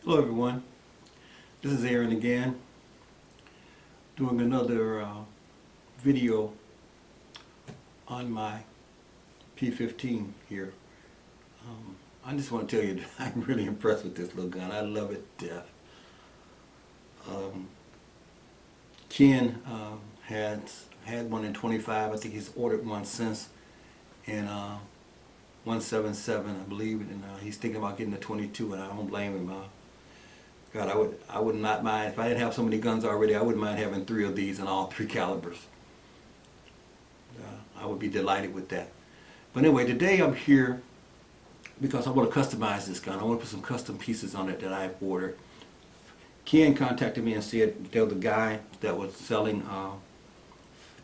Hello everyone, this is Aaron again, doing another video on my P15 here. I just want to tell you that I'm really impressed with this little gun. I love it to death. Ken had one in 25. I think he's ordered one since in 177, I believe, and he's thinking about getting a 22, and I don't blame him. God, I would not mind, if I didn't have so many guns already, I wouldn't mind having 3 of these in all 3 calibers. I would be delighted with that. But anyway, today I'm here because I want to customize this gun. I want to put some custom pieces on it that I've ordered. Ken contacted me and said there was a guy that was selling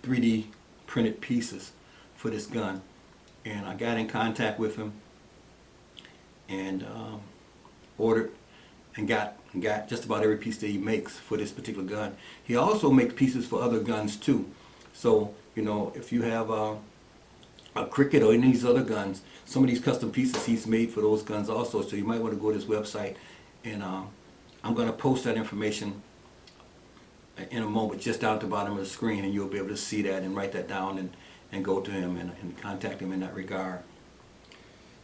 3D printed pieces for this gun. And I got in contact with him and ordered and got just about every piece that he makes for this particular gun. He also makes pieces for other guns too. So, you know, if you have a Cricket or any of these other guns, some of these custom pieces he's made for those guns also. So you might want to go to his website, and I'm going to post that information in a moment just down at the bottom of the screen, and you'll be able to see that and write that down and go to him and contact him in that regard.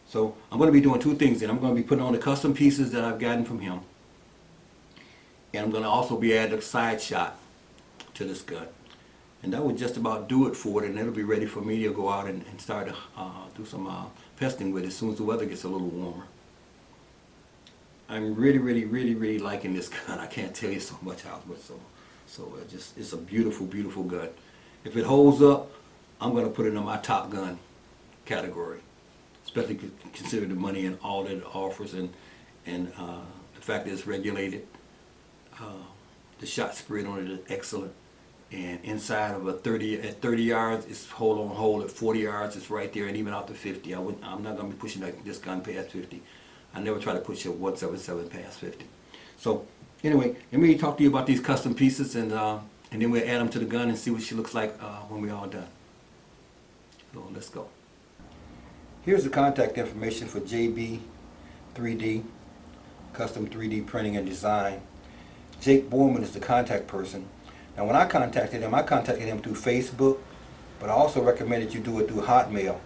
So I'm going to be doing 2 things, and I'm going to be putting on the custom pieces that I've gotten from him, and I'm going to also be adding a side shot to this gun, and that would just about do it for it, and it'll be ready for me to go out and start to do some testing with it as soon as the weather gets a little warmer. I'm really liking this gun. I can't tell you so much how, but so it's a beautiful gun. If it holds up, I'm going to put it in my top gun category, especially considering the money and all that it offers, and the fact that it's regulated. The shot spread on it is excellent, and inside of at 30 yards, it's hold at 40 yards, it's right there, and even out to 50. I'm not going to be pushing this gun past 50. I never try to push it 177 past 50. So anyway, let me talk to you about these custom pieces, and then we'll add them to the gun and see what she looks like when we're all done. So let's go. Here's the contact information for JB 3D, Custom 3D Printing and Design. Jake Borman is the contact person. Now when I contacted him through Facebook, but I also recommend that you do it through Hotmail.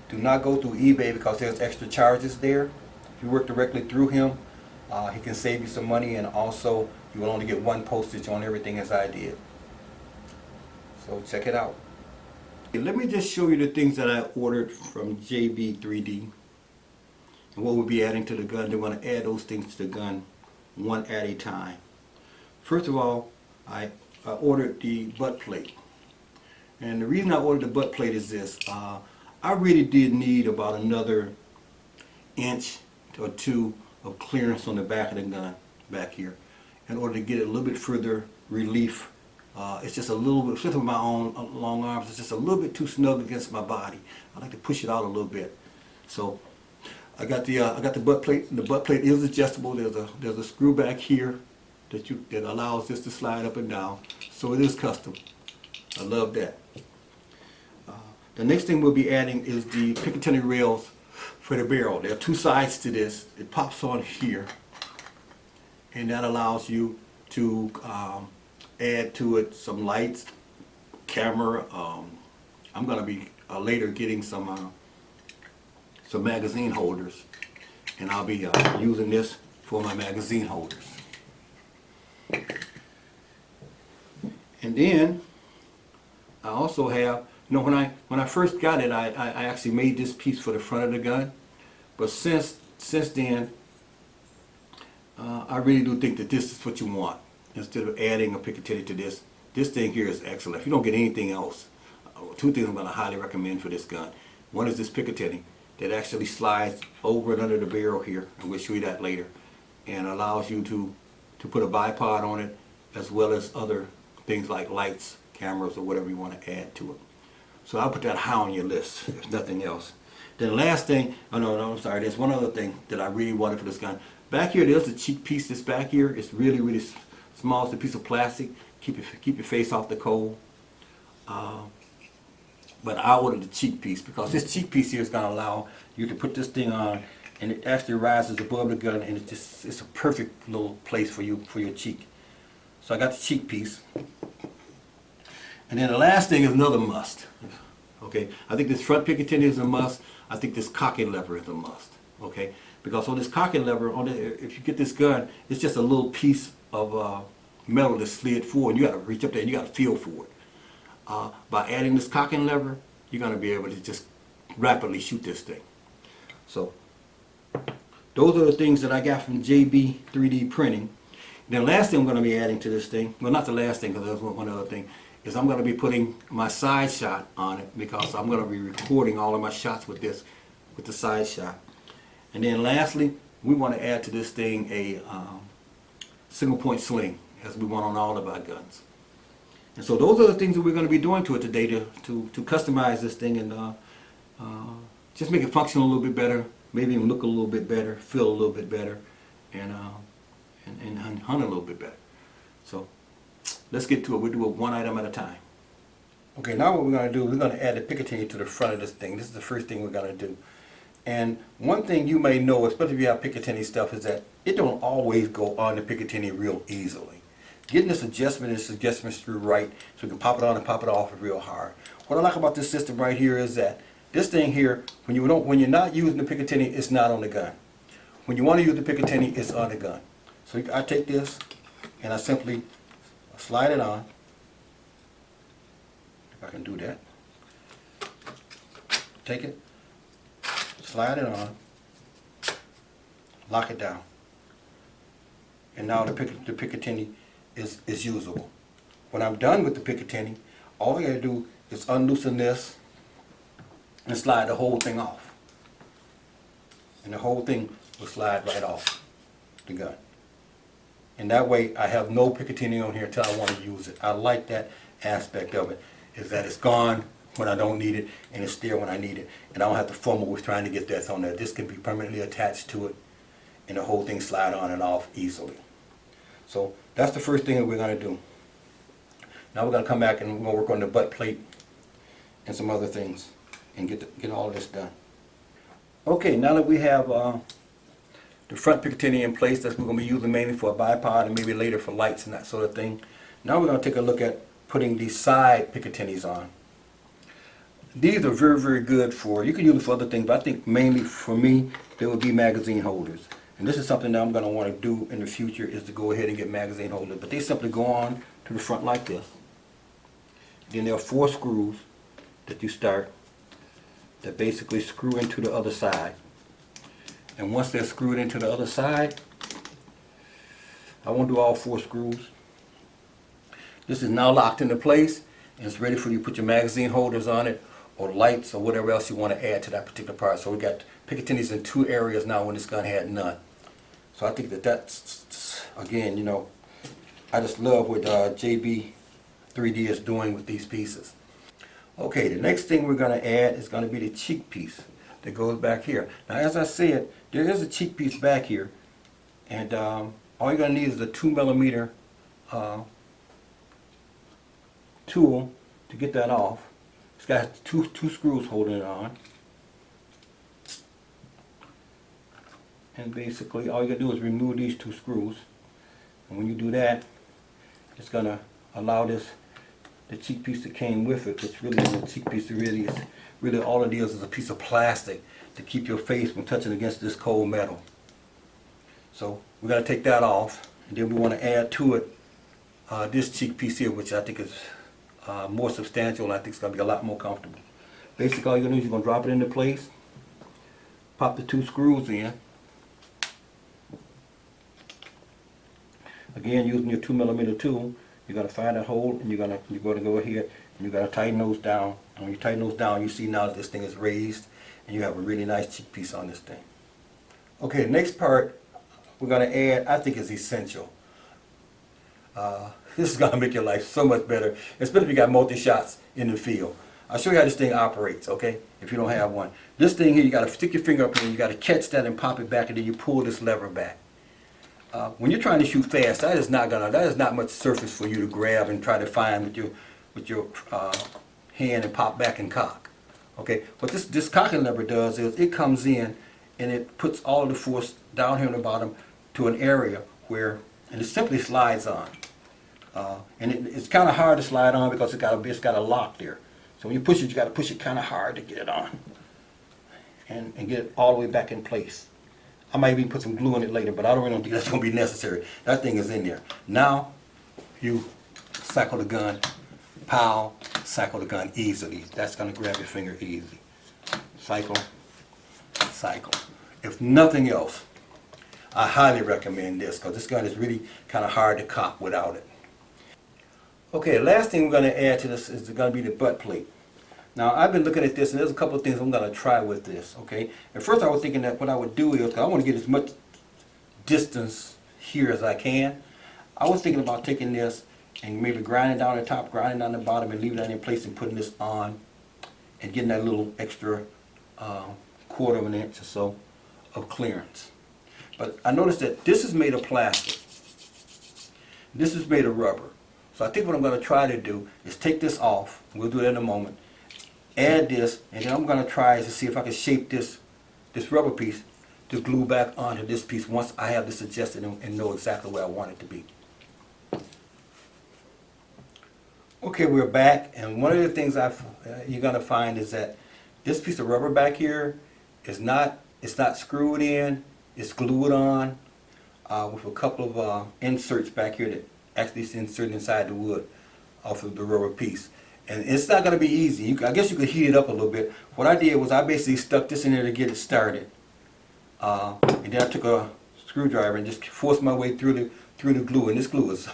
Do not go through eBay because there's extra charges there. If you work directly through him, he can save you some money, and also you will only get 1 postage on everything as I did. So check it out. Let me just show you the things that I ordered from JB 3D and what we'll be adding to the gun. They want to add those things to the gun one at a time. First of all, I ordered the butt plate. And the reason I ordered the butt plate is this. I really did need about another 1 or 2 inches of clearance on the back of the gun back here in order to get a little bit further relief. It's just a little bit, especially with my own long arms, it's just a little bit too snug against my body. I like to push it out a little bit. So I got the butt plate, and the butt plate is adjustable. There's a screw back here that allows this to slide up and down. So it is custom. I love that. The next thing we'll be adding is the Picatinny rails for the barrel. There are 2 sides to this. It pops on here, and that allows you to add to it some lights, camera. I'm going to be later getting some magazine holders, and I'll be using this for my magazine holders. And then I also have, you know, when I first got it, I actually made this piece for the front of the gun, but since then I really do think that this is what you want instead of adding a Picatinny to this. This thing here is excellent. If you don't get anything else, 2 things I'm going to highly recommend for this gun. One is this Picatinny that actually slides over and under the barrel here, and we'll show you that later, and allows you to put a bipod on it, as well as other things like lights, cameras, or whatever you want to add to it. So I'll put that high on your list, if nothing else. Then the last thing, oh no, I'm sorry, there's one other thing that I really wanted for this gun. Back here, there's a cheek piece that's back here. It's really small. It's a piece of plastic. Keep your face off the cold. But I ordered the cheek piece because this cheek piece here is going to allow you to put this thing on and it actually rises above the gun, and it's a perfect little place for you for your cheek. So I got the cheek piece. And then the last thing is another must. Okay, I think this front Picatinny is a must. I think this cocking lever is a must. Okay, because on this cocking lever, if you get this gun, it's just a little piece of metal that's slid forward. You got to reach up there and you got to feel for it. By adding this cocking lever, you're going to be able to just rapidly shoot this thing. So those are the things that I got from JB 3D Printing. Then the last thing I'm going to be adding to this thing, well, not the last thing, because there's one other thing, is I'm going to be putting my side shot on it, because I'm going to be recording all of my shots with this, with the side shot. And then lastly, we want to add to this thing a single point sling, as we want on all of our guns. And so those are the things that we're going to be doing to it today to customize this thing and just make it function a little bit better, maybe even look a little bit better, feel a little bit better, and hunt a little bit better. So let's get to it. We'll do it one item at a time. Okay, now what we're going to do, we're going to add the Picatinny to the front of this thing. This is the first thing we're going to do. And one thing you may know, especially if you have Picatinny stuff, is that it don't always go on the Picatinny real easily. Getting this adjustment screw right so you can pop it on and pop it off is real hard. What I like about this system right here is that this thing here, when you're not using the Picatinny, it's not on the gun. When you want to use the Picatinny, it's on the gun. So I take this and I simply slide it on. If I can do that. Take it, slide it on, lock it down. And now the Picatinny is usable. When I'm done with the Picatinny, all I gotta do is unloosen this and slide the whole thing off. And the whole thing will slide right off the gun. And that way I have no Picatinny on here until I want to use it. I like that aspect of it, is that it's gone when I don't need it and it's there when I need it. And I don't have to fumble with trying to get that on there. This can be permanently attached to it and the whole thing slide on and off easily. So that's the first thing that we're going to do. Now we're going to come back and we're going to work on the butt plate and some other things and get all of this done. Okay, now that we have the front Picatinny in place, that we're going to be using mainly for a bipod and maybe later for lights and that sort of thing. Now we're going to take a look at putting these side Picatinnies on. These are very, very good for, you can use them for other things, but I think mainly for me, they would be magazine holders. And this is something that I'm going to want to do in the future, is to go ahead and get magazine holders. But they simply go on to the front like this. Then there are 4 screws that you start that basically screw into the other side. And once they're screwed into the other side, I won't do all 4 screws. This is now locked into place and it's ready for you to put your magazine holders on it, or lights, or whatever else you want to add to that particular part. So we got Picatinnies in 2 areas now when this gun had none. So I think that's again, you know, I just love what JB 3D is doing with these pieces. Okay, the next thing we're going to add is going to be the cheek piece that goes back here. Now, as I said, there is a cheek piece back here, and all you're going to need is a 2mm tool to get that off. It's got two screws holding it on. And basically all you gotta do is remove these 2 screws. And when you do that, it's gonna allow the cheek piece that came with it, which really isn't a cheek piece, really all it is a piece of plastic to keep your face from touching against this cold metal. So we're gonna take that off, and then we want to add to it this cheek piece here, which I think is more substantial, and I think it's going to be a lot more comfortable. Basically all you're going to do is you're going to drop it into place, pop the 2 screws in. Again, using your 2mm tool, you're going to find that hole, and you're going to go ahead and you're going to tighten those down. And when you tighten those down, you see now that this thing is raised and you have a really nice cheek piece on this thing. Okay, the next part we're going to add, I think, is essential. This is going to make your life so much better, especially if you got multi-shots in the field. I'll show you how this thing operates, okay, if you don't have one. This thing here, you got to stick your finger up in, you got to catch that and pop it back, and then you pull this lever back. When you're trying to shoot fast, that is not much surface for you to grab and try to find with your hand and pop back and cock. Okay, what this cocking lever does is it comes in and it puts all of the force down here on the bottom to an area where, and it simply slides on. And it's kind of hard to slide on because it's got a lock there. So when you push it, you got to push it kind of hard to get it on, and get it all the way back in place. I might even put some glue in it later, but I don't really think that's going to be necessary. That thing is in there. Now you cycle the gun, pow, cycle the gun easily. That's going to grab your finger easy. Cycle, cycle. If nothing else, I highly recommend this because this gun is really kind of hard to cock without it. Okay, last thing we're going to add to this is going to be the butt plate. Now, I've been looking at this, and there's a couple of things I'm going to try with this, okay? At first, I was thinking that what I would do is, because I want to get as much distance here as I can, I was thinking about taking this and maybe grinding down the top, grinding down the bottom, and leaving that in place and putting this on and getting that little extra quarter of an inch or so of clearance. But I noticed that this is made of plastic. This is made of rubber. So I think what I'm going to try to do is take this off. We'll do that in a moment. Add this, and then I'm going to try to see if I can shape this rubber piece to glue back onto this piece once I have this adjusted and know exactly where I want it to be. Okay, we're back, and one of the things you're going to find is that this piece of rubber back here is not screwed in, it's glued on with a couple of inserts back here that actually is inserted inside the wood off of the rubber piece. And it's not going to be easy. I guess you could heat it up a little bit. What I did was I basically stuck this in there to get it started. And then I took a screwdriver and just forced my way through the glue. And this glue is,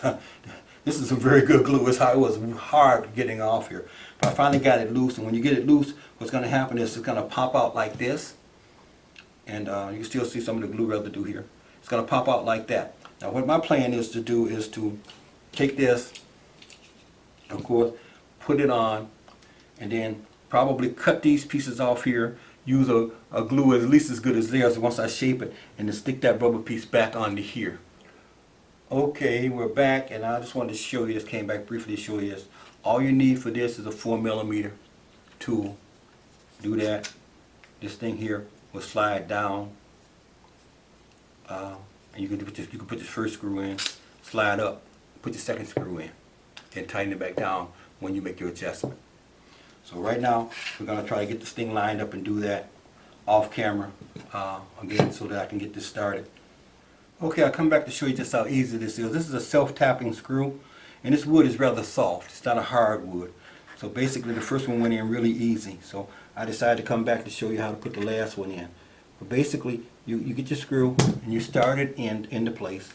this is some very good glue. It was hard getting off here. But I finally got it loose. And when you get it loose, what's going to happen is it's going to pop out like this. And you can still see some of the glue residue here. It's going to pop out like that. Now what my plan is to do is to take this, of course, put it on, and then probably cut these pieces off here, use a glue at least as good as theirs once I shape it, and then stick that rubber piece back onto here. Okay, we're back, and I just wanted to show you this, came back briefly to show you this. All you need for this is a 4mm tool. Do that. This thing here will slide down. And you can put this first screw in, slide up, put the second screw in, and tighten it back down when you make your adjustment. So right now, we're going to try to get this thing lined up and do that off camera again so that I can get this started. Okay, I'll come back to show you just how easy this is. This is a self-tapping screw, and this wood is rather soft. It's not a hard wood. So basically the first one went in really easy. So I decided to come back to show you how to put the last one in. But basically, you get your screw and you start it into place.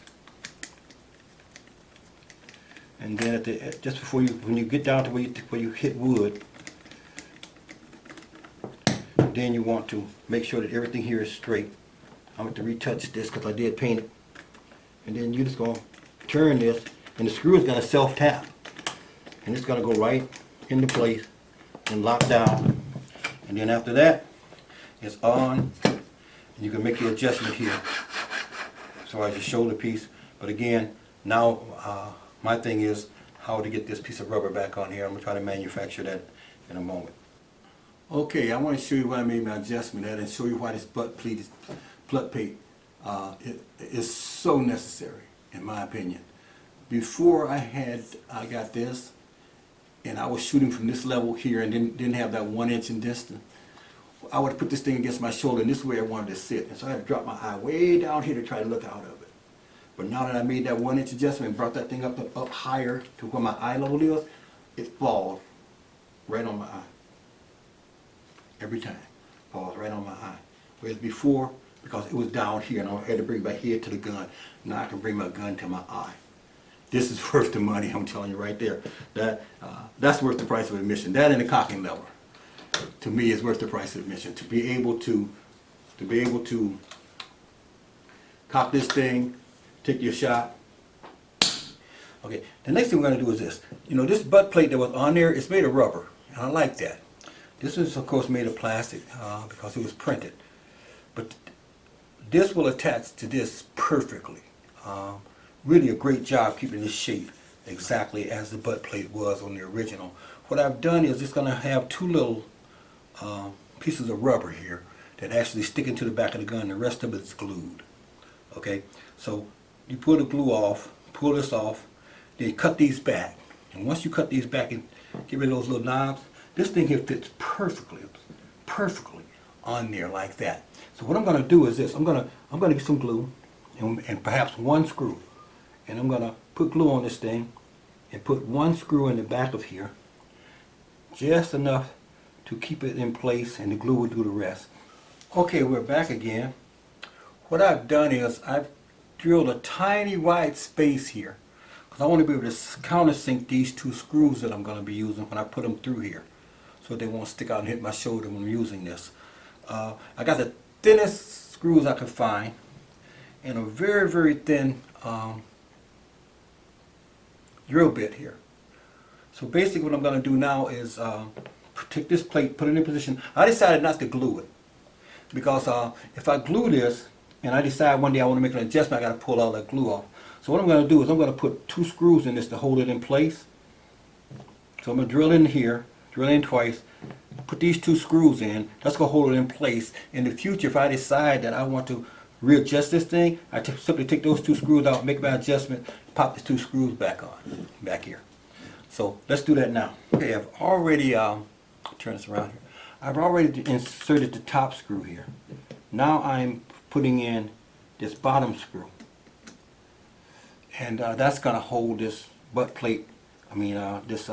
And then just before when you get down to where you hit wood, then you want to make sure that everything here is straight. I'm going to retouch this because I did paint it. And then you're just going to turn this, and the screw is going to self-tap. And it's going to go right into place and lock down. And then after that, it's on. And you can make your adjustment here as far as your shoulder piece. But again, now my thing is how to get this piece of rubber back on here. I'm going to try to manufacture that in a moment. Okay, I want to show you where I made my adjustment at and show you why this butt plate is so necessary, in my opinion. Before I got this, and I was shooting from this level here and didn't have that 1 inch in distance, I would put this thing against my shoulder, and this is where I wanted to sit. And so I had to drop my eye way down here to try to look out of it. But now that I made that 1 inch adjustment and brought that thing up higher to where my eye level is, it falls right on my eye. Every time. Falls right on my eye. Whereas before, because it was down here and I had to bring my head to the gun, now I can bring my gun to my eye. This is worth the money, I'm telling you right there. That's worth the price of admission. That and the cocking lever, to me, is worth the price of admission. To be able to cock this thing, take your shot. Okay, the next thing we're going to do is this. You know, this butt plate that was on there, it's made of rubber, and I like that. This is, of course, made of plastic because it was printed. But this will attach to this perfectly. Really a great job keeping this shape exactly as the butt plate was on the original. What I've done is just going to have two little pieces of rubber here that actually stick into the back of the gun. The rest of it is glued. Okay, so you pull the glue off, pull this off, then cut these back. And once you cut these back and get rid of those little knobs, this thing here fits perfectly on there like that. So what I'm going to do is this. I'm going to get some glue and perhaps one screw. And I'm going to put glue on this thing and put one screw in the back of here, just enough to keep it in place, and the glue will do the rest. Okay, we're back again. What I've done is I've drilled a tiny wide space here because I want to be able to countersink these two screws that I'm going to be using when I put them through here, so they won't stick out and hit my shoulder when I'm using this. I got the thinnest screws I could find and a very, very thin drill bit here. So basically what I'm going to do now is take this plate, put it in position. I decided not to glue it because if I glue this and I decide one day I want to make an adjustment, I got to pull all that glue off. So what I'm going to do is I'm going to put two screws in this to hold it in place. So I'm going to drill in here, drill in twice, put these two screws in. That's going to hold it in place. In the future, if I decide that I want to readjust this thing, I simply take those two screws out, make my adjustment, pop the two screws back on, back here. So let's do that now. Okay, I've already, turn this around here. I've already inserted the top screw here. Now I'm putting in this bottom screw. And that's going to hold this butt plate, this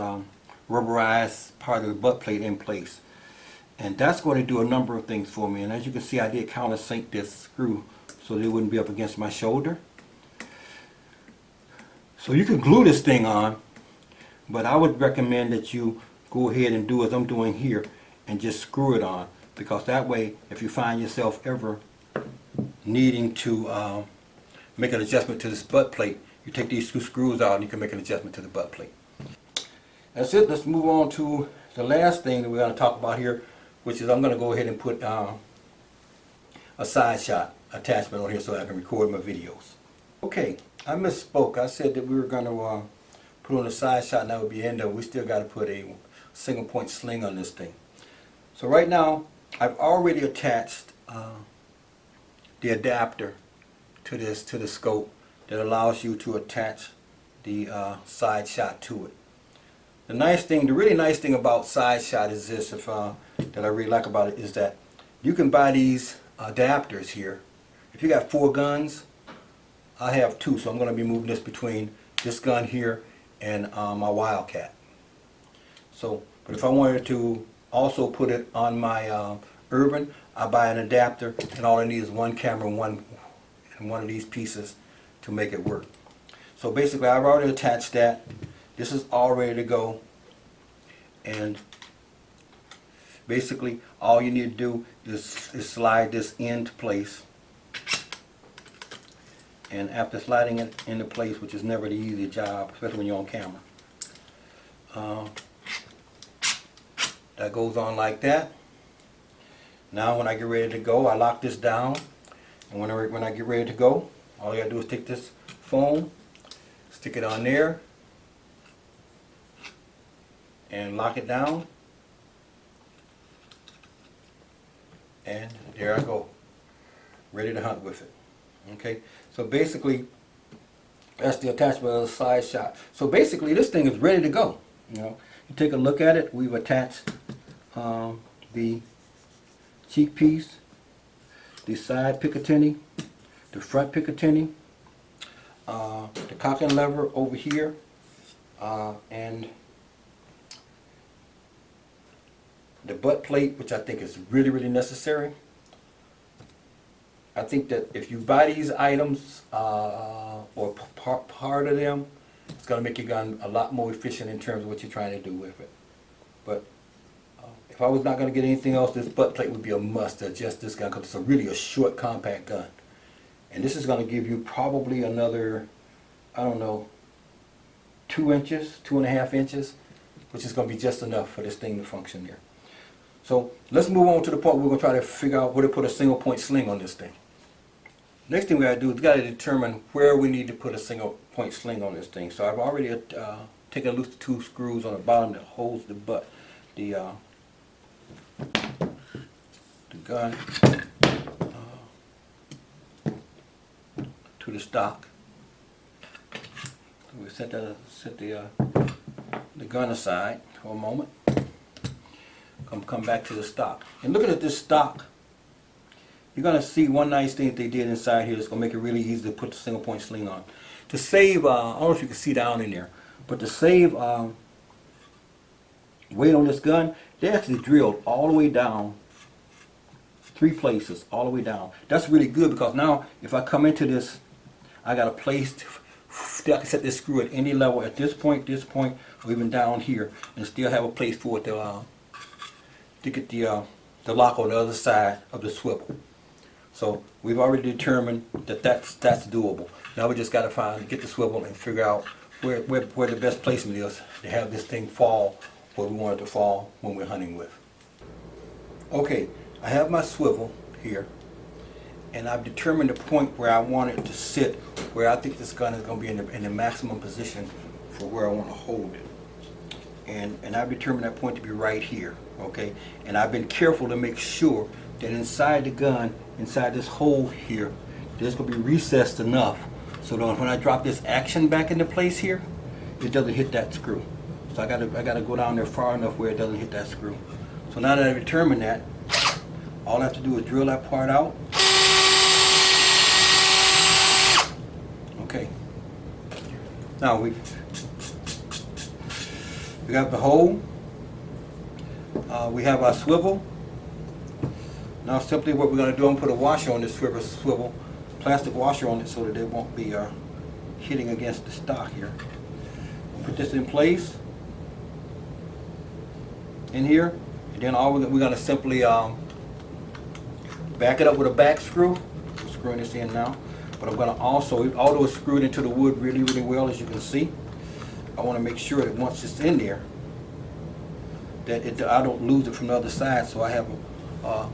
rubberized part of the butt plate in place. And that's going to do a number of things for me. And as you can see, I did countersink this screw so that it wouldn't be up against my shoulder. So you can glue this thing on, but I would recommend that you go ahead and do as I'm doing here and just screw it on, because that way if you find yourself ever needing to make an adjustment to this butt plate, you take these two screws out and you can make an adjustment to the butt plate. That's it. Let's move on to the last thing that we're going to talk about here, which is I'm going to go ahead and put a side shot attachment on here so I can record my videos. Okay, I misspoke. I said that we were going to put on a side shot and that would be end of. We still got to put a single point sling on this thing. So right now I've already attached the adapter to the scope that allows you to attach the side shot to it. The really nice thing about side shot is this, that I really like about it, is that you can buy these adapters here. If you got 4 guns, I have 2, so I'm going to be moving this between this gun here and my Wildcat. So, but if I wanted to also put it on my Urban, I buy an adapter, and all I need is one camera and one of these pieces to make it work. So basically, I've already attached that. This is all ready to go, and basically all you need to do is slide this into place. And after sliding it into place, which is never the easy job, especially when you're on camera, that goes on like that. Now when I get ready to go, I lock this down, and when I get ready to go, all I gotta do is take this foam, stick it on there, and lock it down, and there I go, ready to hunt with it. Okay, so basically that's the attachment of the side shot. So basically this thing is ready to go. You take a look at it. We've attached the cheek piece, the side Picatinny, the front Picatinny, the cocking lever over here, and the butt plate, which I think is really, really necessary. I think that if you buy these items or part of them, it's going to make your gun a lot more efficient in terms of what you're trying to do with it. But if I was not going to get anything else, this butt plate would be a must to adjust this gun, because it's really a short, compact gun. And this is going to give you probably another, I don't know, 2 inches, 2.5 inches, which is going to be just enough for this thing to function there. So let's move on to the point where we're going to try to figure out where to put a single point sling on this thing. Next thing we got to do is got to determine where we need to put a single point sling on this thing. So I've already taken loose the 2 screws on the bottom that holds the butt, the gun to the stock. We set the gun aside for a moment. Come back to the stock. And looking at this stock, you're going to see one nice thing that they did inside here that's going to make it really easy to put the single point sling on. To save, I don't know if you can see down in there, but to save weight on this gun, they actually drilled all the way down, 3 places, all the way down. That's really good because now if I come into this, I got a place I can set this screw at any level at this point, or even down here, and still have a place for it to get the lock on the other side of the swivel. So we've already determined that that's doable. Now we just got to get the swivel and figure out where the best placement is to have this thing fall where we want it to fall when we're hunting with. Okay, I have my swivel here, and I've determined the point where I want it to sit, where I think this gun is going to be in the maximum position for where I want to hold it. And I've determined that point to be right here, okay? And I've been careful to make sure that inside the gun, inside this hole here, there's going to be recessed enough so that when I drop this action back into place here, it doesn't hit that screw. So I gotta go down there far enough where it doesn't hit that screw. So now that I've determined that, all I have to do is drill that part out. Okay. Now we got the hole. We have our swivel. Now simply what we're going to do, I'm going to put a washer on this swivel, plastic washer on it so that it won't be hitting against the stock here. Put this in place in here, and then we're going to simply back it up with a back screw. I'm screwing this in now, but I'm going to also, although it's screwed into the wood really well, as you can see, I want to make sure that once it's in there, that I don't lose it from the other side. So I have a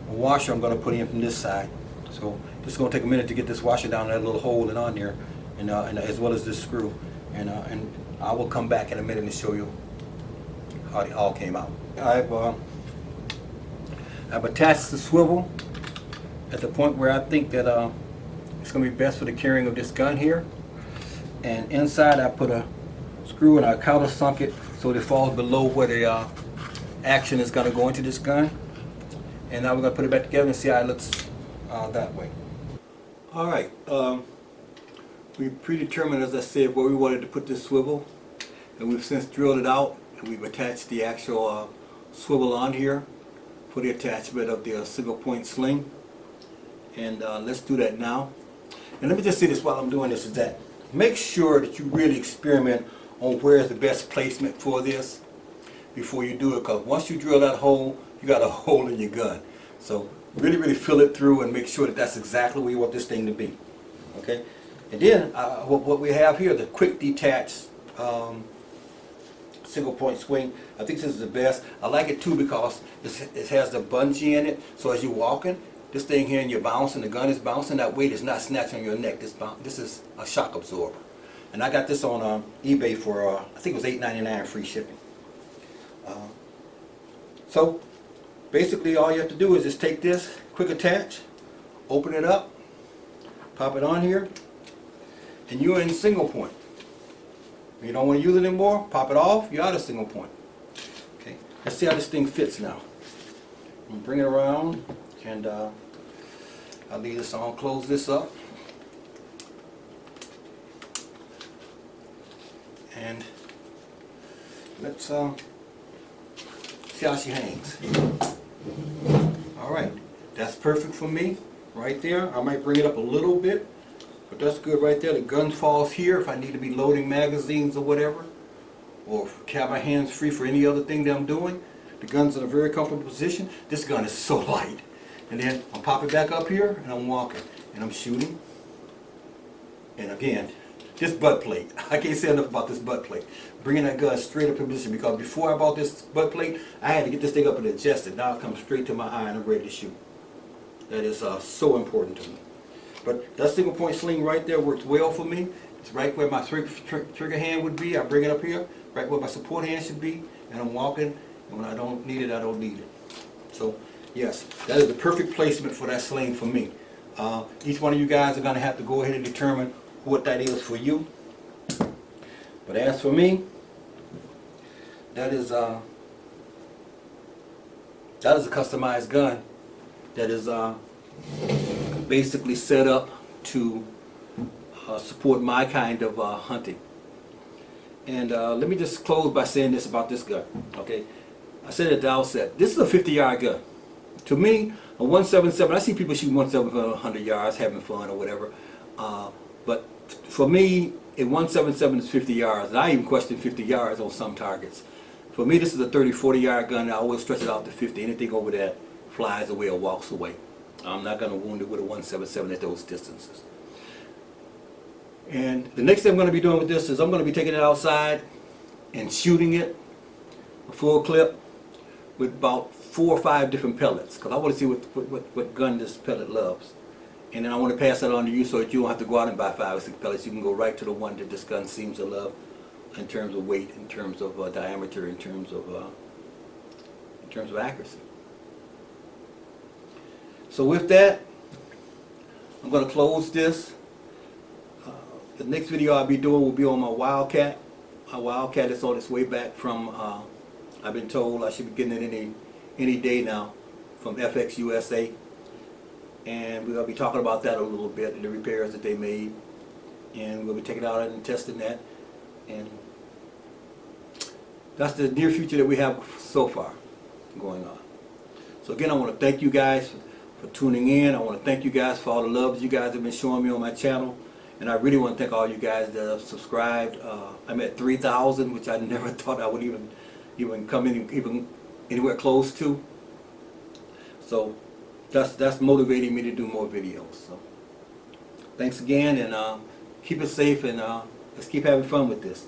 washer I'm going to put in from this side. So this is going to take a minute to get this washer down that little hole and on there, and as well as this screw. And I will come back in a minute and show you how it all came out. I've attached the swivel at the point where I think that it's going to be best for the carrying of this gun here. And inside I put a screw and I countersunk it so that it falls below where the action is going to go into this gun. And now we're going to put it back together and see how it looks that way. Alright, we predetermined, as I said, where we wanted to put this swivel, and we've since drilled it out, and we've attached the actual swivel on here for the attachment of the single point sling. And let's do that now. And let me just say this while I'm doing this, is that make sure that you really experiment on where is the best placement for this before you do it, because once you drill that hole, you got a hole in your gun. So really fill it through and make sure that that's exactly where you want this thing to be. Okay? And then what we have here, the quick detach single point swing. I think this is the best. I like it too because it has the bungee in it, so as you're walking, this thing here and you're bouncing, the gun is bouncing, that weight is not snatching on your neck. This is a shock absorber. And I got this on eBay for, I think it was $8.99 free shipping. So basically all you have to do is just take this, quick attach, open it up, pop it on here, and you're in single point. If you don't want to use it anymore, pop it off, you're out of single point. Okay, let's see how this thing fits now. I'm going to bring it around, and I'll leave this on, close this up. And let's see how she hangs. Alright, that's perfect for me right there. I might bring it up a little bit, but that's good right there. The gun falls here if I need to be loading magazines or whatever, or have my hands free for any other thing that I'm doing. The gun's in a very comfortable position. This gun is so light. And then I'll pop it back up here and I'm walking and I'm shooting. And again, this butt plate, I can't say enough about this butt plate. Bringing that gun straight up in position, because before I bought this butt plate, I had to get this thing up and adjust it. Now it comes straight to my eye and I'm ready to shoot. That is so important to me. But that single point sling right there works well for me. It's right where my trigger hand would be. I bring it up here, right where my support hand should be, and I'm walking, and when I don't need it, I don't need it. So Yes, that is the perfect placement for that sling for me. Each one of you guys are going to have to go ahead and determine what that is for you. But as for me, that is a customized gun that is basically set up to support my kind of hunting. And let me just close by saying this about this gun. Okay, I said at the outset, this is a 50-yard gun. To me, a 177, I see people shoot 177 100 yards, having fun or whatever. But for me, a 177 is 50 yards. And I even question 50 yards on some targets. For me, this is a 30, 40-yard gun. I always stretch it out to 50. Anything over that flies away or walks away. I'm not going to wound it with a 177 at those distances. And the next thing I'm going to be doing with this is I'm going to be taking it outside and shooting it, a full clip, with about 4 or 5 different pellets, because I want to see what gun this pellet loves. And then I want to pass that on to you so that you don't have to go out and buy 5 or 6 pellets. You can go right to the one that this gun seems to love in terms of weight, in terms of diameter, in terms of accuracy. So with that, I'm going to close this. The next video I'll be doing will be on my Wildcat. My Wildcat is on its way back from, I've been told I should be getting it any day now, from FX USA. And we're going to be talking about that a little bit, and the repairs that they made. And we'll be taking it out and testing that. And that's the near future that we have so far going on. So again, I want to thank you guys for tuning in. I want to thank you guys for all the love that you guys have been showing me on my channel. And I really want to thank all you guys that have subscribed. I'm at 3,000, which I never thought I would even come in anywhere close to. So that's motivating me to do more videos. So thanks again, and keep it safe, and let's keep having fun with this.